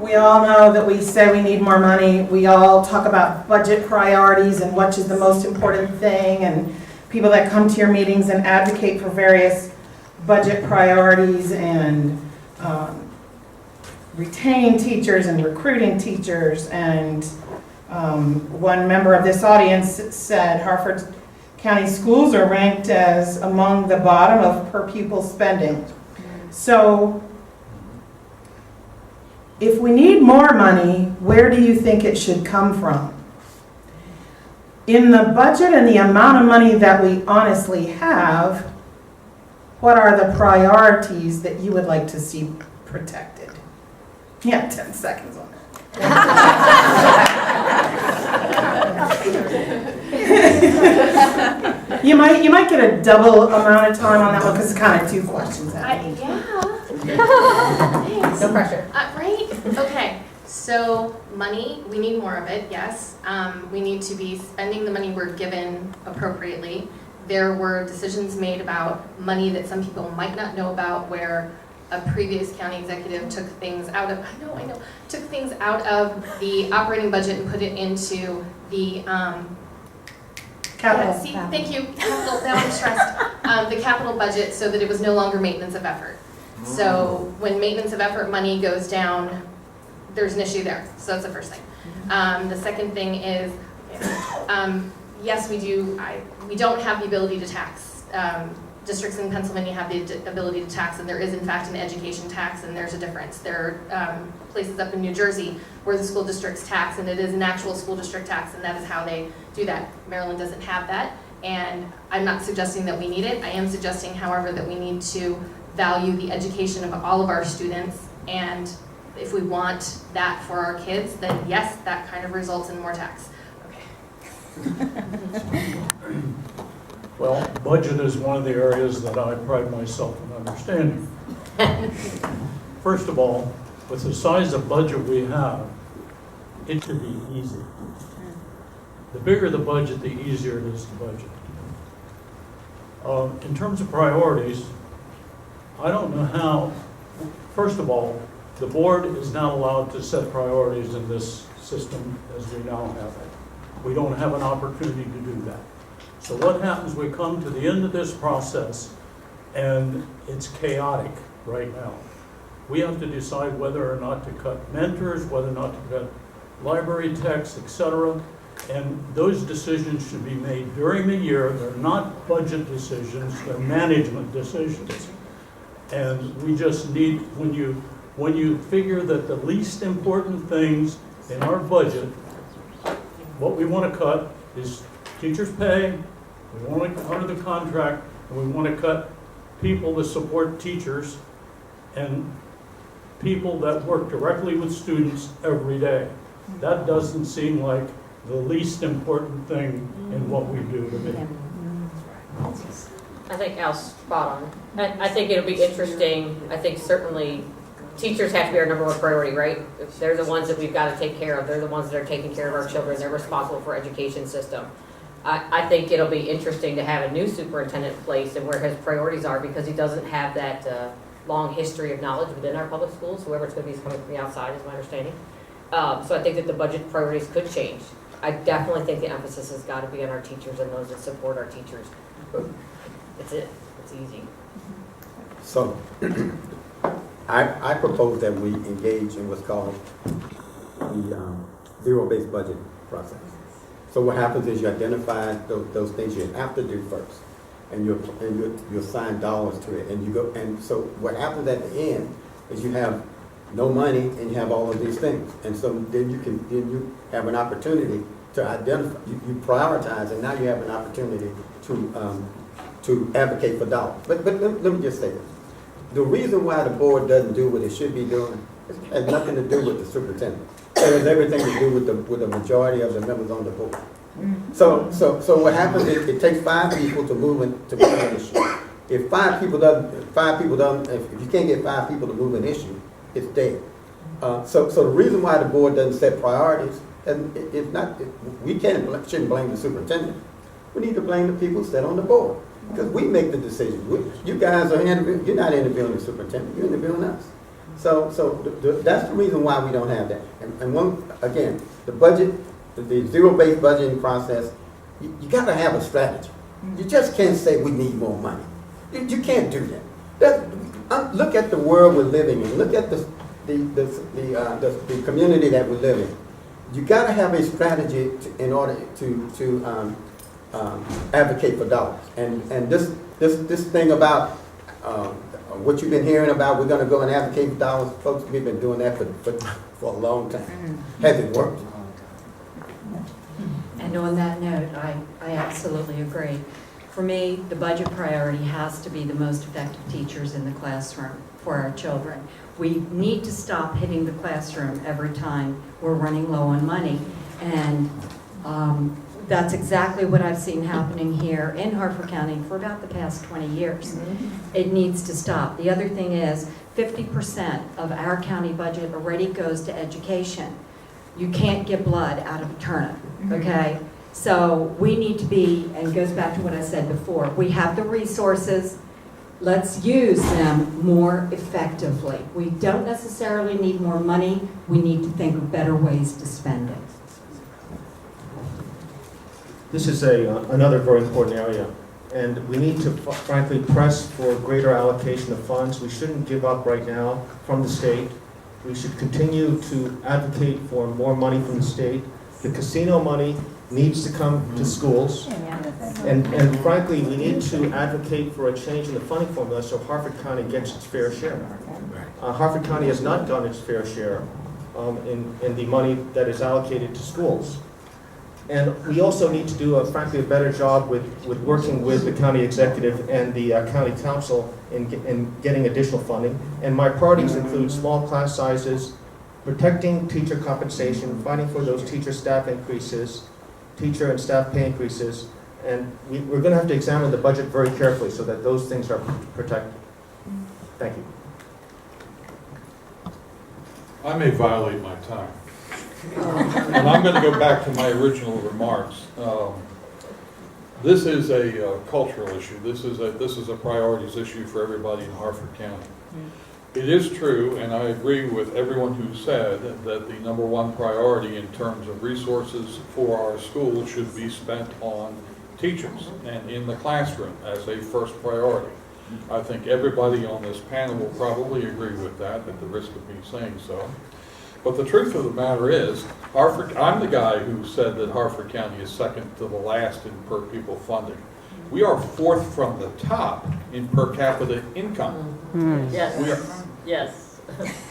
We all know that we say we need more money. We all talk about budget priorities and what is the most important thing, and people that come to your meetings and advocate for various budget priorities and retaining teachers and recruiting teachers. And one member of this audience said Harford County schools are ranked as among the bottom of per pupil spending. So if we need more money, where do you think it should come from? In the budget and the amount of money that we honestly have, what are the priorities that you would like to see protected? Yeah, 10 seconds on that. You might get a double amount of time on that one because it's kind of two questions. Yeah. No pressure. Right? Okay. So money, we need more of it, yes. We need to be spending the money we're given appropriately. There were decisions made about money that some people might not know about, where a previous county executive took things out of, took things out of the operating budget and put it into the, Capital. yeah, see, thank you, capital, now I'm stressed. The capital budget, so that it was no longer maintenance of effort. So when maintenance of effort money goes down, there's an issue there. So that's the first thing. The second thing is, yes, we don't have the ability to tax. Districts in Pennsylvania have the ability to tax, and there is in fact an education tax, and there's a difference. There are places up in New Jersey where the school districts tax, and it is an actual school district tax, and that is how they do that. Maryland doesn't have that, and I'm not suggesting that we need it. I am suggesting, however, that we need to value the education of all of our students, and if we want that for our kids, then yes, that kind of results in more tax. Okay. Well, budget is one of the areas that I pride myself in understanding. First of all, with the size of budget we have, it should be easy. The bigger the budget, the easier it is to budget. In terms of priorities, I don't know how, first of all, the board is not allowed to set priorities in this system as we now have it. We don't have an opportunity to do that. So what happens, we come to the end of this process and it's chaotic right now. We have to decide whether or not to cut mentors, whether or not to cut library techs, etc. And those decisions should be made during the year. They're not budget decisions, they're management decisions. And we just need, when you figure that the least important things in our budget, what we want to cut is teachers' pay, we want to honor the contract, and we want to cut people that support teachers and people that work directly with students every day. That doesn't seem like the least important thing in what we do to me. I think Al's spot on. I think it'll be interesting. I think certainly teachers have to be our number one priority, right? If they're the ones that we've got to take care of. They're the ones that are taking care of our children. They're responsible for education system. I think it'll be interesting to have a new superintendent in place and where his priorities are, because he doesn't have that long history of knowledge within our public schools. Whoever's going to be coming from the outside is my understanding. So I think that the budget priorities could change. I definitely think the emphasis has got to be on our teachers and those that support our teachers. It's easy. So I propose that we engage in what's called the zero-based budget process. So what happens is you identify those things you have to do first, and you assign dollars to it, and you go. And so what happens at the end is you have no money and you have all of these things, and so then you have an opportunity to identify. You prioritize, and now you have an opportunity to advocate for dollars. But let me just say this. The reason why the board doesn't do what it should be doing has nothing to do with the superintendent. It has everything to do with the majority of the members on the board. So what happens is it takes 5 people to move an issue. If 5 people don't, if you can't get 5 people to move an issue, it's dead. So the reason why the board doesn't set priorities, and it's not, we shouldn't blame the superintendent. We need to blame the people that sit on the board, because we make the decisions. You guys are you're not interviewing the superintendent, you're interviewing us. That's the reason why we don't have that. And one, again, the budget, the zero-based budgeting process, you gotta have a strategy. You just can't say we need more money. You can't do that. Look at the world we're living in. Look at the community that we live in. You gotta have a strategy in order to advocate for dollars. And this thing about what you've been hearing about, we're going to go and advocate for dollars, folks, we've been doing that for a long time. Has it worked? And on that note, I absolutely agree. For me, the budget priority has to be the most effective teachers in the classroom for our children. We need to stop hitting the classroom every time we're running low on money. And that's exactly what I've seen happening here in Harford County for about the past 20 years. It needs to stop. The other thing is 50% of our county budget already goes to education. You can't get blood out of a turnip, okay? So we need to be, and it goes back to what I said before, we have the resources, let's use them more effectively. We don't necessarily need more money, we need to think of better ways to spend it. This is another very important area, and we need to frankly press for greater allocation of funds. We shouldn't give up right now from the state. We should continue to advocate for more money from the state. The casino money needs to come to schools, and frankly, we need to advocate for a change in the funding formula so Harford County gets its fair share. Harford County has not done its fair share in the money that is allocated to schools. And we also need to do, frankly, a better job with working with the county executive and the county council in getting additional funding. And my priorities include small class sizes, protecting teacher compensation, fighting for those teacher staff increases, teacher and staff pay increases, and we're going to have to examine the budget very carefully so that those things are protected. Thank you. I may violate my time. And I'm going to go back to my original remarks. This is a cultural issue. This is a priorities issue for everybody in Harford County. It is true, and I agree with everyone who said that the number one priority in terms of resources for our schools should be spent on teachers and in the classroom as a first priority. I think everybody on this panel will probably agree with that, at the risk of me saying so. But the truth of the matter is, I'm the guy who said that Harford County is second to the last in per pupil funding. We are fourth from the top in per capita income. Yes. Yes.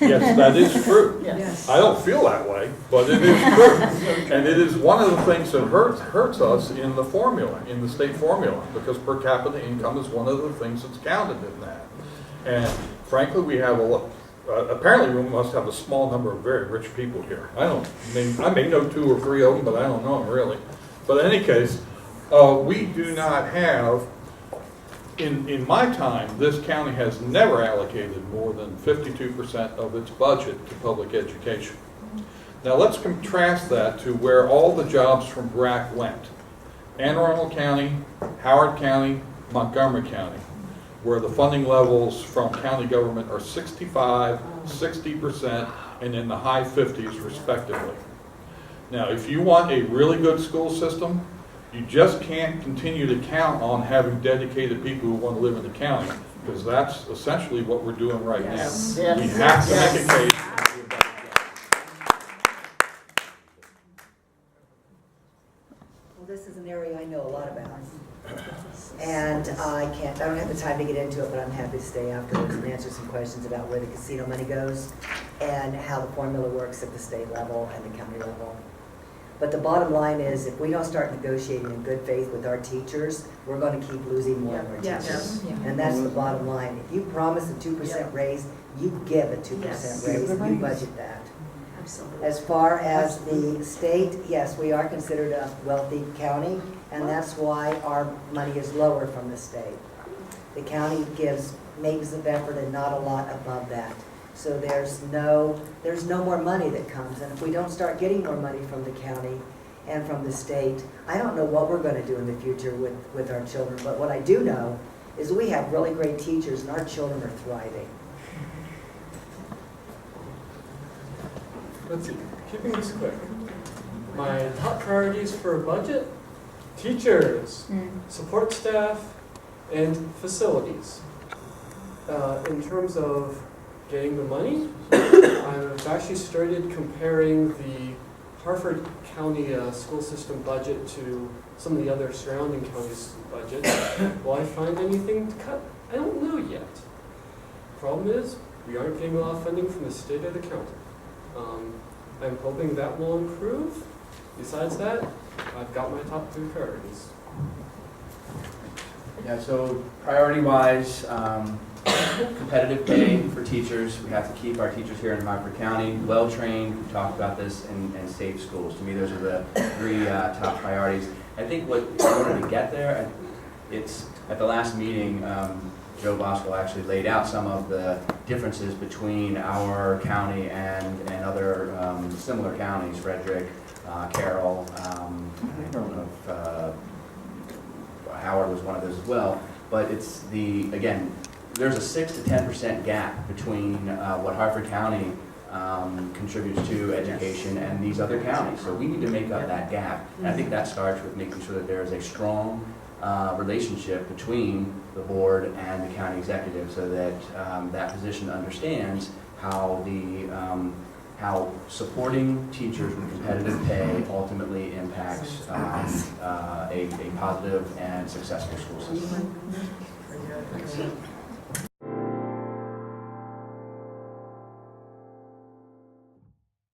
Yes, that is true. Yes. I don't feel that way, but it is true. And it is one of the things that hurts us in the formula, in the state formula, because per capita income is one of the things that's counted in that. And frankly, we have apparently we must have a small number of very rich people here. I may know 2 or 3 of them, but I don't know them really. But in any case, we do not have, in my time, this county has never allocated more than 52% of its budget to public education. Now let's contrast that to where all the jobs from BRAC went. Anne Arundel County, Howard County, Montgomery County, where the funding levels from county government are 65, 60%, and in the high 50s respectively. Now, if you want a really good school system, you just can't continue to count on having dedicated people who want to live in the county, because that's essentially what we're doing right now. Yes. We have to make a case. Well, this is an area I know a lot about. And I don't have the time to get into it, but I'm happy to stay afterwards and answer some questions about where the casino money goes and how the formula works at the state level and the county level. But the bottom line is, if we don't start negotiating in good faith with our teachers, we're going to keep losing more of our teachers. And that's the bottom line. If you promise a 2% raise, you give a 2% raise, and you budget that. As far as the state, yes, we are considered a wealthy county, and that's why our money is lower from the state. The county gives maintenance of effort and not a lot above that. So there's no more money that comes, and if we don't start getting more money from the county and from the state, I don't know what we're going to do in the future with our children. But what I do know is we have really great teachers, and our children are thriving. let's see, keeping this quick. My top priorities for budget, teachers, support staff, and facilities. In terms of getting the money, I've actually started comparing the Harford County school system budget to some of the other surrounding counties' budgets. Will I find anything to cut? I don't know yet. Problem is, we aren't getting a lot of funding from the state or the county. I'm hoping that will improve. Besides that, I've got my top 3 priorities. Yeah, so priority-wise, competitive pay for teachers. We have to keep our teachers here in Harford County well-trained. We talked about this, and safe schools. To me, those are the 3 top priorities. I think what, in order to get there, it's, at the last meeting, Joe Bosco actually laid out some of the differences between our county and other similar counties, Frederick, Carroll, I don't know if Howard was one of those as well, but it's the, again, there's a 6 to 10% gap between what Harford County contributes to education and these other counties. So we need to make up that gap. And I think that starts with making sure that there is a strong relationship between the board and the county executive, so that that position understands how how supporting teachers with competitive pay ultimately impacts a positive and successful school system.